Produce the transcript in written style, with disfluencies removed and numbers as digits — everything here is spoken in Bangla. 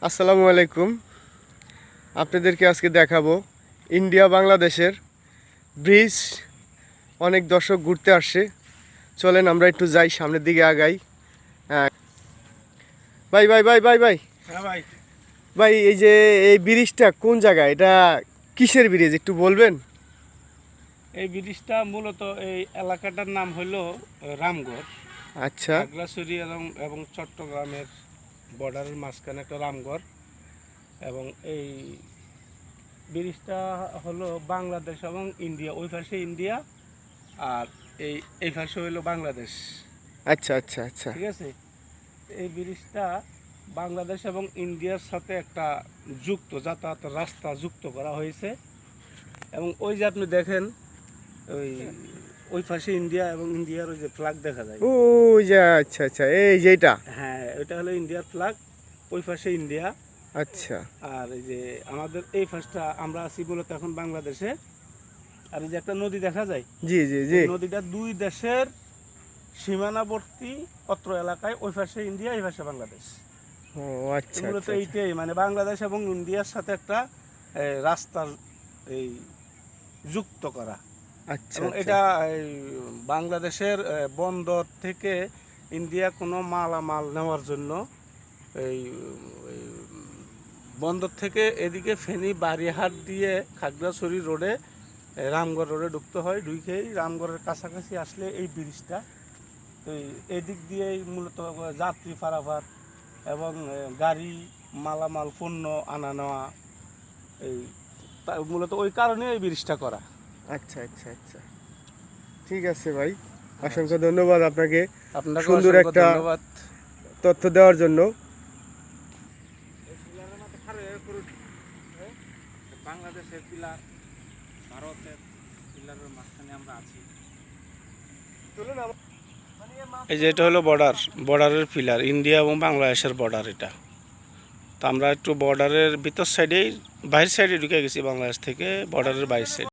আসসালামু আলাইকুম। আপনাদেরকে আজকে দেখাবো ইন্ডিয়া বাংলাদেশের ব্রিজ। অনেক দর্শক ঘুরতে আসছে, চলেন আমরা একটু যাই, সামনের দিকে আগাই। হ্যাঁ ভাই ভাই ভাই ভাই ভাই হ্যাঁ ভাই, ভাই, এই যে এই ব্রিজটা কোন জায়গায়, এটা কিসের ব্রিজ একটু বলবেন? এই ব্রিজটা মূলত এই এলাকাটার নাম হলো রামগড়। আচ্ছা খাগড়াছড়ি এবং চট্টগ্রামের বর্ডারের মাঝখানে একটা রামগড়। এবং এই ব্রিজটা হলো বাংলাদেশ এবং ইন্ডিয়া, ওই পাশে ইন্ডিয়া আর এই পাশে হলো বাংলাদেশ। আচ্ছা আচ্ছা আচ্ছা ঠিক আছে, এই ব্রিজটা বাংলাদেশ এবং ইন্ডিয়ার সাথে একটা যাতায়াতের রাস্তা যুক্ত করা হয়েছে। এবং ওই যে আপনি দেখেন ওই পাশে ইন্ডিয়া এবং ইন্ডিয়ার ওই যে ফ্ল্যাগ দেখা যায়। ও যা, আচ্ছা আচ্ছা, এই যেটা, হ্যাঁ, এটা হলো ইন্ডিয়ার ফ্ল্যাগ, ওই পাশে ইন্ডিয়া। আচ্ছা আর এই যে আমাদের এই পাশটা আমরা আছি মূলত এখন বাংলাদেশে। আর এই যে একটা নদী দেখা যায়, জি জি জি, নদীটা দুই দেশের সীমানাবর্তী অত্র এলাকায়, ওই পাশে ইন্ডিয়া, এই পাশে বাংলাদেশ। ও আচ্ছা মূলত আচ্ছা এইটাই মানে বাংলাদেশ এবং ইন্ডিয়ার সাথে একটা রাস্তার এই যুক্ত করা। আচ্ছা এবং আচ্ছা, এটা এই বাংলাদেশের বন্দর থেকে ইন্ডিয়া কোনো মালামাল নেওয়ার জন্য এই এই বন্দর থেকে এদিকে ফেনী বারিহাট দিয়ে খাগড়াছড়ি রোডে রামগড় রোডে ঢুকতে হয়। ঢুকেই রামগড়ের কাছাকাছি আসলে এই ব্রিজটা, এদিক দিয়েই মূলত যাত্রী পারাপার এবং গাড়ি মালামাল পণ্য আনা নেওয়া, এই মূলত ওই কারণে এই ব্রিজটা করা। আচ্ছা আচ্ছা আচ্ছা, ঠিক আছে ভাই, অসংখ্য ধন্যবাদ আপনাকে আপনাকে সুন্দর অসংখ্য একটা ধন্যবাদ। তথ্য দেওয়ার জন্য। বাংলাদেশের পিলার, ভারতের পিলারের মাঝখানে আমরা আছি। এই যে এটা হলো বর্ডারের পিলার, ইন্ডিয়া এবং বাংলাদেশের বর্ডার এটা। তো আমরা একটু বর্ডারের ভিতর সাইডেই, বাইরের সাইডে ঢুকে গেছি বাংলাদেশ থেকে, বর্ডারের বাইরের সাইড।